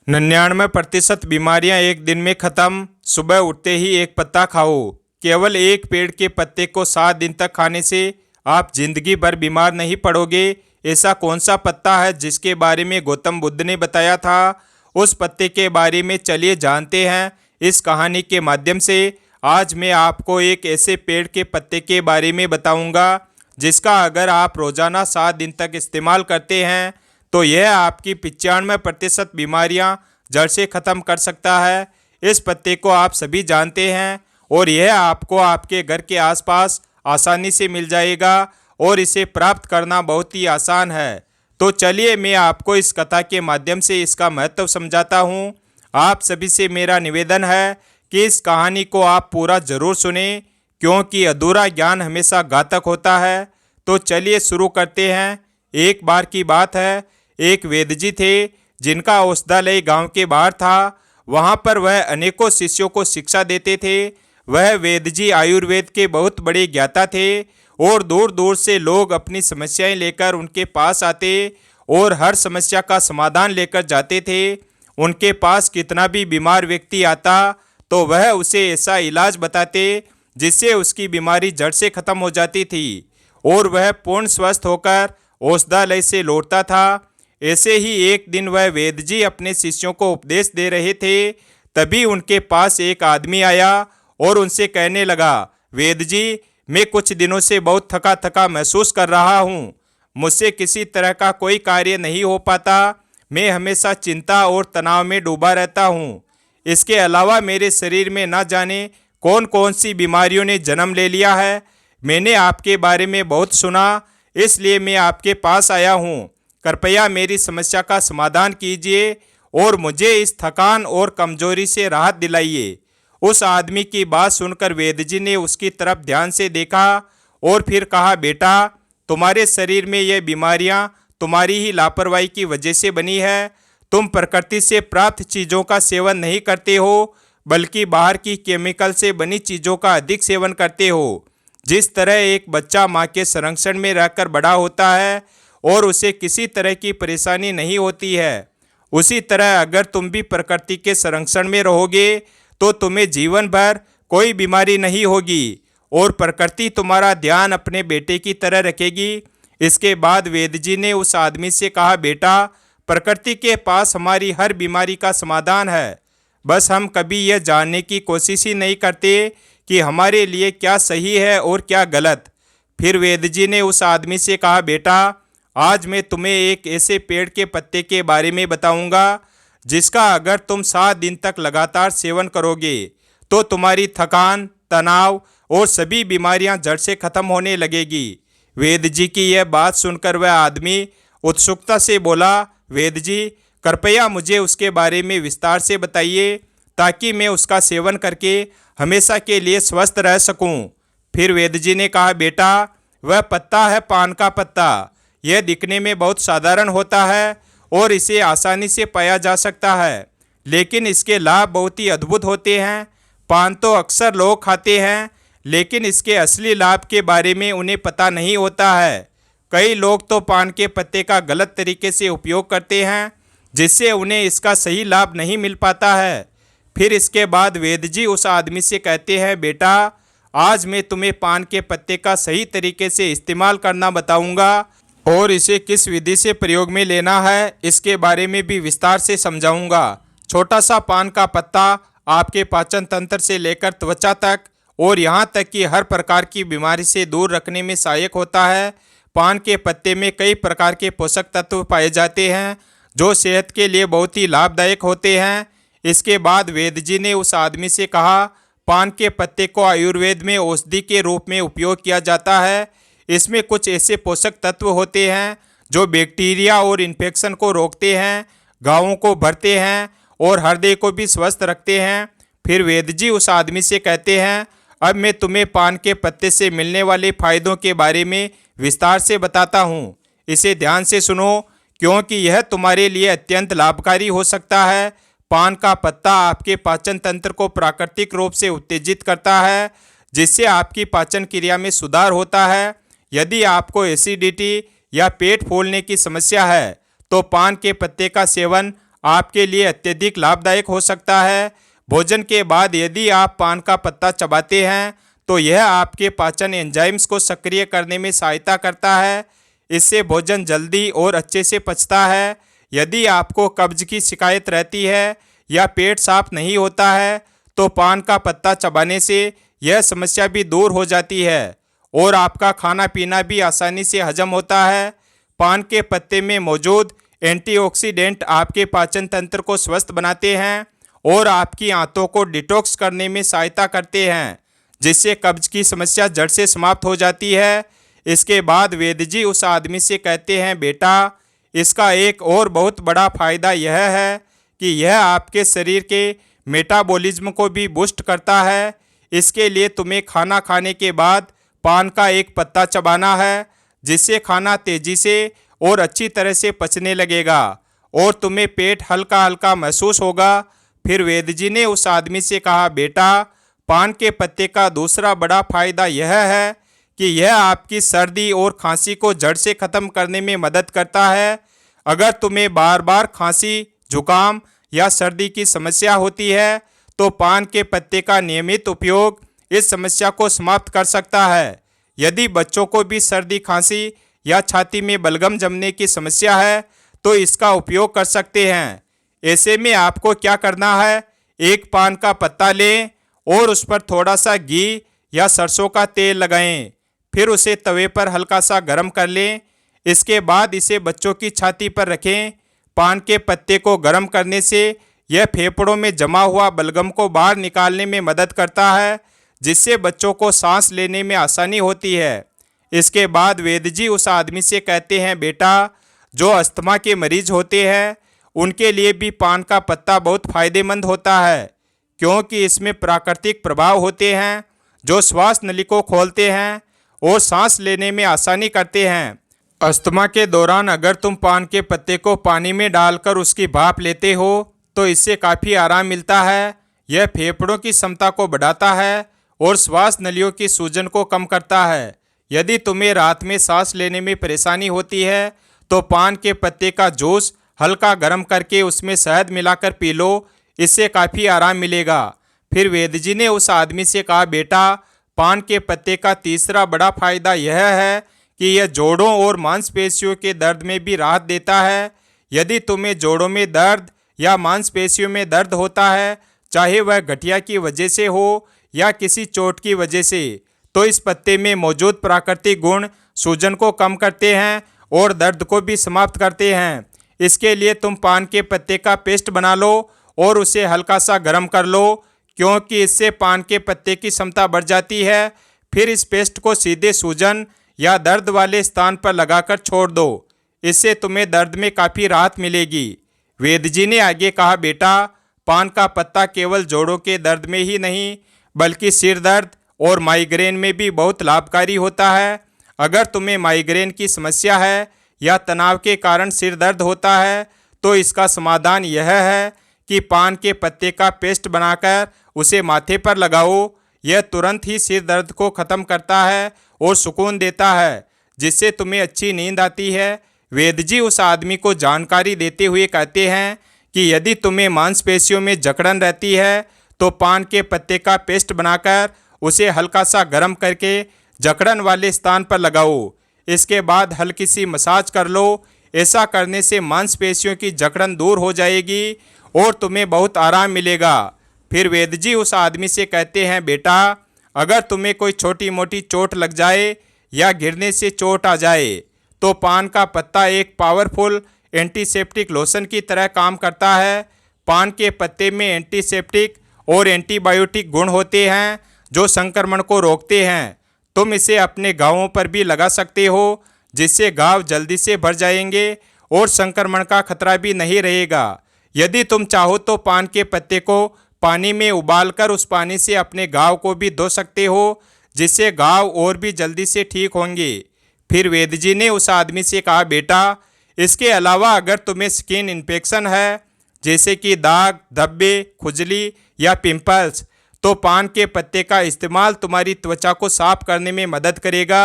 99% बीमारियां एक दिन में खत्म। सुबह उठते ही एक पत्ता खाओ। केवल एक पेड़ के पत्ते को 7 दिन तक खाने से आप जिंदगी भर बीमार नहीं पड़ोगे। ऐसा कौन सा पत्ता है जिसके बारे में गौतम बुद्ध ने बताया था? उस पत्ते के बारे में चलिए जानते हैं इस कहानी के माध्यम से। आज मैं आपको एक ऐसे पेड़ के पत्ते के बारे में बताऊंगा जिसका अगर आप रोजाना 7 दिन तक इस्तेमाल करते हैं तो यह आपकी 95% बीमारियां जड़ से ख़त्म कर सकता है। इस पत्ते को आप सभी जानते हैं और यह आपको आपके घर के आसपास आसानी से मिल जाएगा और इसे प्राप्त करना बहुत ही आसान है। तो चलिए मैं आपको इस कथा के माध्यम से इसका महत्व समझाता हूँ। आप सभी से मेरा निवेदन है कि इस कहानी को आप पूरा ज़रूर सुने क्योंकि अधूरा ज्ञान हमेशा घातक होता है। तो चलिए शुरू करते हैं। एक बार की बात है, एक वेद जी थे जिनका औषधालय गांव के बाहर था। वहां पर वह अनेकों शिष्यों को शिक्षा देते थे। वह वेद जी आयुर्वेद के बहुत बड़े ज्ञाता थे और दूर दूर से लोग अपनी समस्याएं लेकर उनके पास आते और हर समस्या का समाधान लेकर जाते थे। उनके पास कितना भी बीमार व्यक्ति आता तो वह उसे ऐसा इलाज बताते जिससे उसकी बीमारी जड़ से खत्म हो जाती थी और वह पूर्ण स्वस्थ होकर औषधालय से लौटता था। ऐसे ही एक दिन वह वेद जी अपने शिष्यों को उपदेश दे रहे थे। तभी उनके पास एक आदमी आया और उनसे कहने लगा, वेद जी, मैं कुछ दिनों से बहुत थका थका महसूस कर रहा हूँ। मुझसे किसी तरह का कोई कार्य नहीं हो पाता। मैं हमेशा चिंता और तनाव में डूबा रहता हूँ। इसके अलावा मेरे शरीर में न जाने कौन कौन सी बीमारियों ने जन्म ले लिया है। मैंने आपके बारे में बहुत सुना, इसलिए मैं आपके पास आया हूँ। कृपया मेरी समस्या का समाधान कीजिए और मुझे इस थकान और कमजोरी से राहत दिलाइए। उस आदमी की बात सुनकर वेद जी ने उसकी तरफ ध्यान से देखा और फिर कहा, बेटा, तुम्हारे शरीर में ये बीमारियां तुम्हारी ही लापरवाही की वजह से बनी है। तुम प्रकृति से प्राप्त चीज़ों का सेवन नहीं करते हो बल्कि बाहर की केमिकल से बनी चीज़ों का अधिक सेवन करते हो। जिस तरह एक बच्चा माँ के संरक्षण में रहकर बड़ा होता है और उसे किसी तरह की परेशानी नहीं होती है, उसी तरह अगर तुम भी प्रकृति के संरक्षण में रहोगे तो तुम्हें जीवन भर कोई बीमारी नहीं होगी और प्रकृति तुम्हारा ध्यान अपने बेटे की तरह रखेगी। इसके बाद वेद जी ने उस आदमी से कहा, बेटा, प्रकृति के पास हमारी हर बीमारी का समाधान है। बस हम कभी यह जानने की कोशिश ही नहीं करते कि हमारे लिए क्या सही है और क्या गलत। फिर वेद जी ने उस आदमी से कहा, बेटा, आज मैं तुम्हें एक ऐसे पेड़ के पत्ते के बारे में बताऊंगा जिसका अगर तुम 7 दिन तक लगातार सेवन करोगे तो तुम्हारी थकान, तनाव और सभी बीमारियां जड़ से खत्म होने लगेगी। वेद जी की यह बात सुनकर वह आदमी उत्सुकता से बोला, वेद जी, कृपया मुझे उसके बारे में विस्तार से बताइए ताकि मैं उसका सेवन करके हमेशा के लिए स्वस्थ रह सकूं। फिर वेद जी ने कहा, बेटा, वह पत्ता है पान का पत्ता। यह दिखने में बहुत साधारण होता है और इसे आसानी से पाया जा सकता है, लेकिन इसके लाभ बहुत ही अद्भुत होते हैं। पान तो अक्सर लोग खाते हैं लेकिन इसके असली लाभ के बारे में उन्हें पता नहीं होता है। कई लोग तो पान के पत्ते का गलत तरीके से उपयोग करते हैं जिससे उन्हें इसका सही लाभ नहीं मिल पाता है। फिर इसके बाद वेद जी उस आदमी से कहते हैं, बेटा, आज मैं तुम्हें पान के पत्ते का सही तरीके से इस्तेमाल करना बताऊंगा और इसे किस विधि से प्रयोग में लेना है इसके बारे में भी विस्तार से समझाऊंगा। छोटा सा पान का पत्ता आपके पाचन तंत्र से लेकर त्वचा तक और यहाँ तक कि हर प्रकार की बीमारी से दूर रखने में सहायक होता है। पान के पत्ते में कई प्रकार के पोषक तत्व पाए जाते हैं जो सेहत के लिए बहुत ही लाभदायक होते हैं। इसके बाद वेद जी ने उस आदमी से कहा, पान के पत्ते को आयुर्वेद में औषधि के रूप में उपयोग किया जाता है। इसमें कुछ ऐसे पोषक तत्व होते हैं जो बैक्टीरिया और इन्फेक्शन को रोकते हैं, घावों को भरते हैं और हृदय को भी स्वस्थ रखते हैं। फिर वेद जी उस आदमी से कहते हैं, अब मैं तुम्हें पान के पत्ते से मिलने वाले फायदों के बारे में विस्तार से बताता हूँ। इसे ध्यान से सुनो क्योंकि यह तुम्हारे लिए अत्यंत लाभकारी हो सकता है। पान का पत्ता आपके पाचन तंत्र को प्राकृतिक रूप से उत्तेजित करता है जिससे आपकी पाचन क्रिया में सुधार होता है। यदि आपको एसिडिटी या पेट फूलने की समस्या है तो पान के पत्ते का सेवन आपके लिए अत्यधिक लाभदायक हो सकता है। भोजन के बाद यदि आप पान का पत्ता चबाते हैं तो यह आपके पाचन एंजाइम्स को सक्रिय करने में सहायता करता है। इससे भोजन जल्दी और अच्छे से पचता है। यदि आपको कब्ज की शिकायत रहती है या पेट साफ नहीं होता है तो पान का पत्ता चबाने से यह समस्या भी दूर हो जाती है और आपका खाना पीना भी आसानी से हजम होता है। पान के पत्ते में मौजूद एंटीऑक्सीडेंट आपके पाचन तंत्र को स्वस्थ बनाते हैं और आपकी आंतों को डिटॉक्स करने में सहायता करते हैं, जिससे कब्ज की समस्या जड़ से समाप्त हो जाती है। इसके बाद वैद्य जी उस आदमी से कहते हैं, बेटा, इसका एक और बहुत बड़ा फायदा यह है कि यह आपके शरीर के मेटाबॉलिज्म को भी बूस्ट करता है। इसके लिए तुम्हें खाना खाने के बाद पान का एक पत्ता चबाना है, जिससे खाना तेजी से और अच्छी तरह से पचने लगेगा और तुम्हें पेट हल्का हल्का महसूस होगा। फिर वैद्य जी ने उस आदमी से कहा, बेटा, पान के पत्ते का दूसरा बड़ा फायदा यह है कि यह आपकी सर्दी और खांसी को जड़ से ख़त्म करने में मदद करता है। अगर तुम्हें बार बार खांसी, जुकाम या सर्दी की समस्या होती है तो पान के पत्ते का नियमित उपयोग इस समस्या को समाप्त कर सकता है। यदि बच्चों को भी सर्दी, खांसी या छाती में बलगम जमने की समस्या है तो इसका उपयोग कर सकते हैं। ऐसे में आपको क्या करना है, एक पान का पत्ता लें और उस पर थोड़ा सा घी या सरसों का तेल लगाएं। फिर उसे तवे पर हल्का सा गर्म कर लें। इसके बाद इसे बच्चों की छाती पर रखें। पान के पत्ते को गर्म करने से यह फेफड़ों में जमा हुआ बलगम को बाहर निकालने में मदद करता है, जिससे बच्चों को सांस लेने में आसानी होती है। इसके बाद वैद्य जी उस आदमी से कहते हैं, बेटा, जो अस्थमा के मरीज होते हैं उनके लिए भी पान का पत्ता बहुत फायदेमंद होता है, क्योंकि इसमें प्राकृतिक प्रभाव होते हैं जो श्वास नली को खोलते हैं और सांस लेने में आसानी करते हैं। अस्थमा के दौरान अगर तुम पान के पत्ते को पानी में डालकर उसकी भाप लेते हो तो इससे काफ़ी आराम मिलता है। यह फेफड़ों की क्षमता को बढ़ाता है और श्वास नलियों की सूजन को कम करता है। यदि तुम्हें रात में सांस लेने में परेशानी होती है तो पान के पत्ते का जूस हल्का गर्म करके उसमें शहद मिलाकर पी लो, इससे काफ़ी आराम मिलेगा। फिर वैद्य जी ने उस आदमी से कहा, बेटा, पान के पत्ते का तीसरा बड़ा फायदा यह है कि यह जोड़ों और मांसपेशियों के दर्द में भी राहत देता है। यदि तुम्हें जोड़ों में दर्द या मांसपेशियों में दर्द होता है, चाहे वह गठिया की वजह से हो या किसी चोट की वजह से, तो इस पत्ते में मौजूद प्राकृतिक गुण सूजन को कम करते हैं और दर्द को भी समाप्त करते हैं। इसके लिए तुम पान के पत्ते का पेस्ट बना लो और उसे हल्का सा गर्म कर लो, क्योंकि इससे पान के पत्ते की क्षमता बढ़ जाती है। फिर इस पेस्ट को सीधे सूजन या दर्द वाले स्थान पर लगाकर छोड़ दो, इससे तुम्हें दर्द में काफ़ी राहत मिलेगी। वैद्य जी ने आगे कहा, बेटा, पान का पत्ता केवल जोड़ों के दर्द में ही नहीं बल्कि सिर दर्द और माइग्रेन में भी बहुत लाभकारी होता है। अगर तुम्हें माइग्रेन की समस्या है या तनाव के कारण सिर दर्द होता है तो इसका समाधान यह है कि पान के पत्ते का पेस्ट बनाकर उसे माथे पर लगाओ। यह तुरंत ही सिर दर्द को ख़त्म करता है और सुकून देता है, जिससे तुम्हें अच्छी नींद आती है। वैद्य जी उस आदमी को जानकारी देते हुए कहते हैं कि यदि तुम्हें मांसपेशियों में जकड़न रहती है तो पान के पत्ते का पेस्ट बनाकर उसे हल्का सा गर्म करके जकड़न वाले स्थान पर लगाओ। इसके बाद हल्की सी मसाज कर लो। ऐसा करने से मांसपेशियों की जकड़न दूर हो जाएगी और तुम्हें बहुत आराम मिलेगा। फिर वैद्य जी उस आदमी से कहते हैं, बेटा, अगर तुम्हें कोई छोटी मोटी चोट लग जाए या गिरने से चोट आ जाए तो पान का पत्ता एक पावरफुल एंटीसेप्टिक लोशन की तरह काम करता है। पान के पत्ते में एंटीसेप्टिक और एंटीबायोटिक गुण होते हैं जो संक्रमण को रोकते हैं। तुम इसे अपने घावों पर भी लगा सकते हो, जिससे घाव जल्दी से भर जाएंगे और संक्रमण का खतरा भी नहीं रहेगा। यदि तुम चाहो तो पान के पत्ते को पानी में उबालकर उस पानी से अपने घाव को भी धो सकते हो, जिससे घाव और भी जल्दी से ठीक होंगे। फिर वैद्य जी ने उस आदमी से कहा, बेटा, इसके अलावा अगर तुम्हें स्किन इन्फेक्शन है, जैसे कि दाग, धब्बे, खुजली या पिंपल्स, तो पान के पत्ते का इस्तेमाल तुम्हारी त्वचा को साफ करने में मदद करेगा।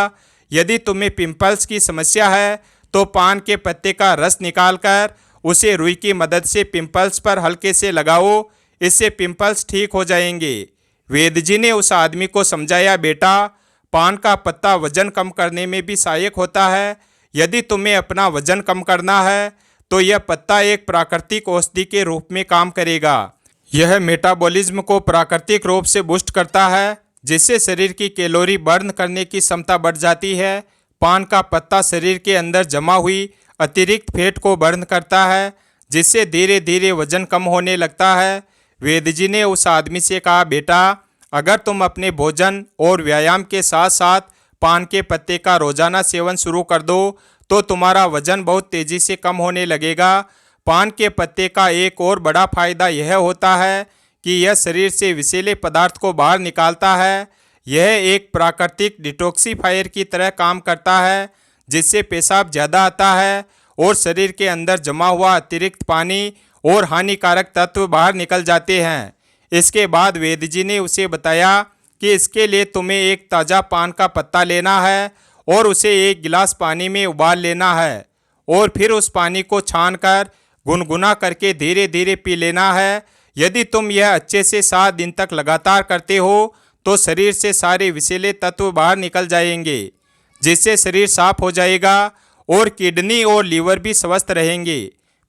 यदि तुम्हें पिंपल्स की समस्या है तो पान के पत्ते का रस निकालकर उसे रुई की मदद से पिंपल्स पर हल्के से लगाओ, इससे पिंपल्स ठीक हो जाएंगे। वेद जी ने उस आदमी को समझाया, बेटा पान का पत्ता वजन कम करने में भी सहायक होता है। यदि तुम्हें अपना वजन कम करना है तो यह पत्ता एक प्राकृतिक औषधि के रूप में काम करेगा। यह मेटाबॉलिज्म को प्राकृतिक रूप से बूस्ट करता है, जिससे शरीर की कैलोरी बर्न करने की क्षमता बढ़ जाती है। पान का पत्ता शरीर के अंदर जमा हुई अतिरिक्त फैट को बर्न करता है, जिससे धीरे धीरे वजन कम होने लगता है। वेद जी ने उस आदमी से कहा, बेटा अगर तुम अपने भोजन और व्यायाम के साथ साथ पान के पत्ते का रोजाना सेवन शुरू कर दो तो तुम्हारा वजन बहुत तेजी से कम होने लगेगा। पान के पत्ते का एक और बड़ा फायदा यह होता है कि यह शरीर से विषैले पदार्थ को बाहर निकालता है। यह एक प्राकृतिक डिटॉक्सिफायर की तरह काम करता है, जिससे पेशाब ज़्यादा आता है और शरीर के अंदर जमा हुआ अतिरिक्त पानी और हानिकारक तत्व बाहर निकल जाते हैं। इसके बाद वेद जी ने उसे बताया कि इसके लिए तुम्हें एक ताज़ा पान का पत्ता लेना है और उसे एक गिलास पानी में उबाल लेना है और फिर उस पानी को छानकर गुनगुना करके धीरे धीरे पी लेना है। यदि तुम यह अच्छे से 7 दिन तक लगातार करते हो तो शरीर से सारे विषैले तत्व बाहर निकल जाएंगे, जिससे शरीर साफ हो जाएगा और किडनी और लीवर भी स्वस्थ रहेंगे।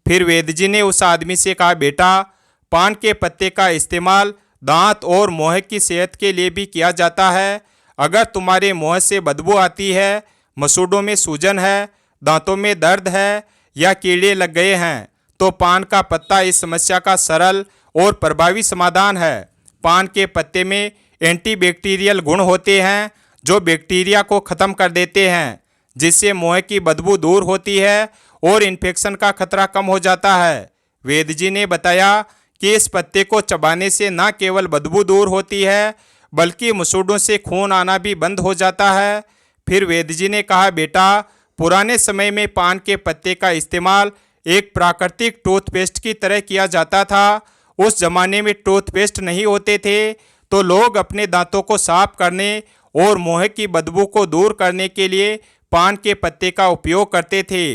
फिर वेद जी ने उस आदमी से कहा, बेटा पान के पत्ते का इस्तेमाल दांत और मुंह की सेहत के लिए भी किया जाता है। अगर तुम्हारे मुंह से बदबू आती है, मसूड़ों में सूजन है, दांतों में दर्द है या कीड़े लग गए हैं तो पान का पत्ता इस समस्या का सरल और प्रभावी समाधान है। पान के पत्ते में एंटीबैक्टीरियल गुण होते हैं जो बैक्टीरिया को ख़त्म कर देते हैं, जिससे मुंह की बदबू दूर होती है और इन्फेक्शन का खतरा कम हो जाता है। वेद जी ने बताया कि इस पत्ते को चबाने से न केवल बदबू दूर होती है बल्कि मसूड़ों से खून आना भी बंद हो जाता है। फिर वेद जी ने कहा, बेटा पुराने समय में पान के पत्ते का इस्तेमाल एक प्राकृतिक टूथपेस्ट की तरह किया जाता था। उस जमाने में टूथपेस्ट नहीं होते थे तो लोग अपने दांतों को साफ करने और मुंह की बदबू को दूर करने के लिए पान के पत्ते का उपयोग करते थे।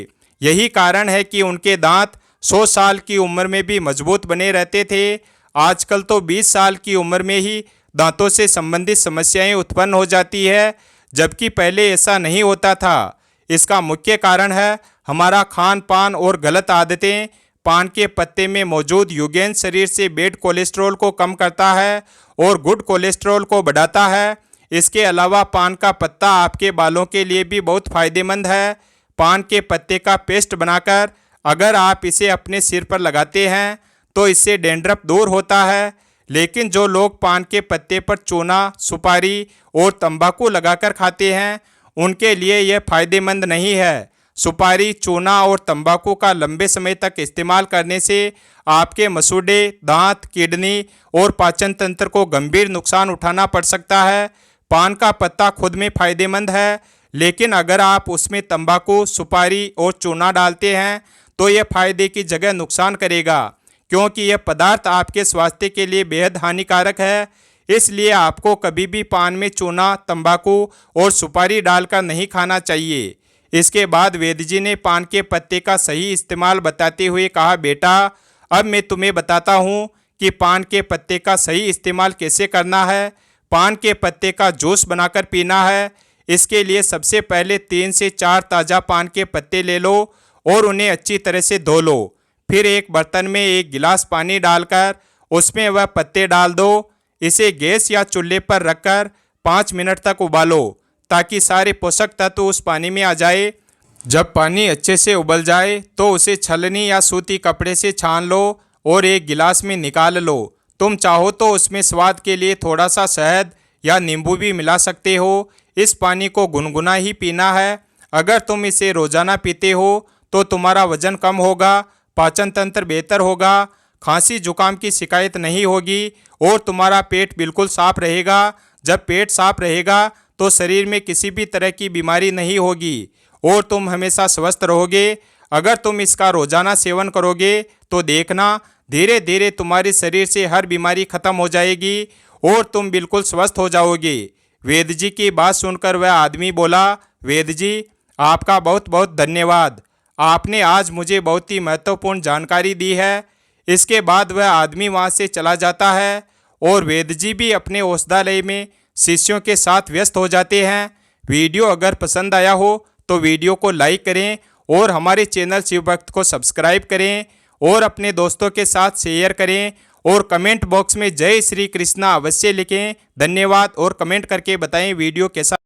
यही कारण है कि उनके दांत 100 साल की उम्र में भी मजबूत बने रहते थे। आजकल तो 20 साल की उम्र में ही दांतों से संबंधित समस्याएं उत्पन्न हो जाती है, जबकि पहले ऐसा नहीं होता था। इसका मुख्य कारण है हमारा खान पान और गलत आदतें। पान के पत्ते में मौजूद यूगेन शरीर से बैड कोलेस्ट्रॉल को कम करता है और गुड कोलेस्ट्रॉल को बढ़ाता है। इसके अलावा पान का पत्ता आपके बालों के लिए भी बहुत फायदेमंद है। पान के पत्ते का पेस्ट बनाकर अगर आप इसे अपने सिर पर लगाते हैं तो इससे डैंड्रफ दूर होता है। लेकिन जो लोग पान के पत्ते पर चूना, सुपारी और तंबाकू लगाकर खाते हैं उनके लिए यह फायदेमंद नहीं है। सुपारी, चूना और तंबाकू का लंबे समय तक इस्तेमाल करने से आपके मसूड़े, दांत, किडनी और पाचन तंत्र को गंभीर नुकसान उठाना पड़ सकता है। पान का पत्ता खुद में फायदेमंद है, लेकिन अगर आप उसमें तंबाकू, सुपारी और चूना डालते हैं तो यह फायदे की जगह नुकसान करेगा, क्योंकि यह पदार्थ आपके स्वास्थ्य के लिए बेहद हानिकारक है। इसलिए आपको कभी भी पान में चूना, तंबाकू और सुपारी डालकर नहीं खाना चाहिए। इसके बाद वेद जी ने पान के पत्ते का सही इस्तेमाल बताते हुए कहा, बेटा अब मैं तुम्हें बताता हूँ कि पान के पत्ते का सही इस्तेमाल कैसे करना है। पान के पत्ते का जूस बनाकर पीना है। इसके लिए सबसे पहले 3 से 4 ताज़ा पान के पत्ते ले लो और उन्हें अच्छी तरह से धो लो। फिर एक बर्तन में 1 गिलास पानी डालकर उसमें वह पत्ते डाल दो। इसे गैस या चूल्हे पर रखकर 5 मिनट तक उबालो ताकि सारे पोषक तत्व उस पानी में आ जाए। जब पानी अच्छे से उबल जाए तो उसे छलनी या सूती कपड़े से छान लो और एक गिलास में निकाल लो। तुम चाहो तो उसमें स्वाद के लिए थोड़ा सा शहद या नींबू भी मिला सकते हो। इस पानी को गुनगुना ही पीना है। अगर तुम इसे रोजाना पीते हो तो तुम्हारा वजन कम होगा, पाचन तंत्र बेहतर होगा, खांसी जुकाम की शिकायत नहीं होगी और तुम्हारा पेट बिल्कुल साफ रहेगा। जब पेट साफ रहेगा तो शरीर में किसी भी तरह की बीमारी नहीं होगी और तुम हमेशा स्वस्थ रहोगे। अगर तुम इसका रोजाना सेवन करोगे तो देखना धीरे धीरे तुम्हारे शरीर से हर बीमारी खत्म हो जाएगी और तुम बिल्कुल स्वस्थ हो जाओगे। वेद जी की बात सुनकर वह आदमी बोला, वेद जी आपका बहुत बहुत धन्यवाद। आपने आज मुझे बहुत ही महत्वपूर्ण जानकारी दी है। इसके बाद वह आदमी वहाँ से चला जाता है और वेद जी भी अपने औषधालय में शिष्यों के साथ व्यस्त हो जाते हैं। वीडियो अगर पसंद आया हो तो वीडियो को लाइक करें और हमारे चैनल शिव भक्त को सब्सक्राइब करें और अपने दोस्तों के साथ शेयर करें और कमेंट बॉक्स में जय श्री कृष्णा अवश्य लिखें। धन्यवाद और कमेंट करके बताएं वीडियो कैसा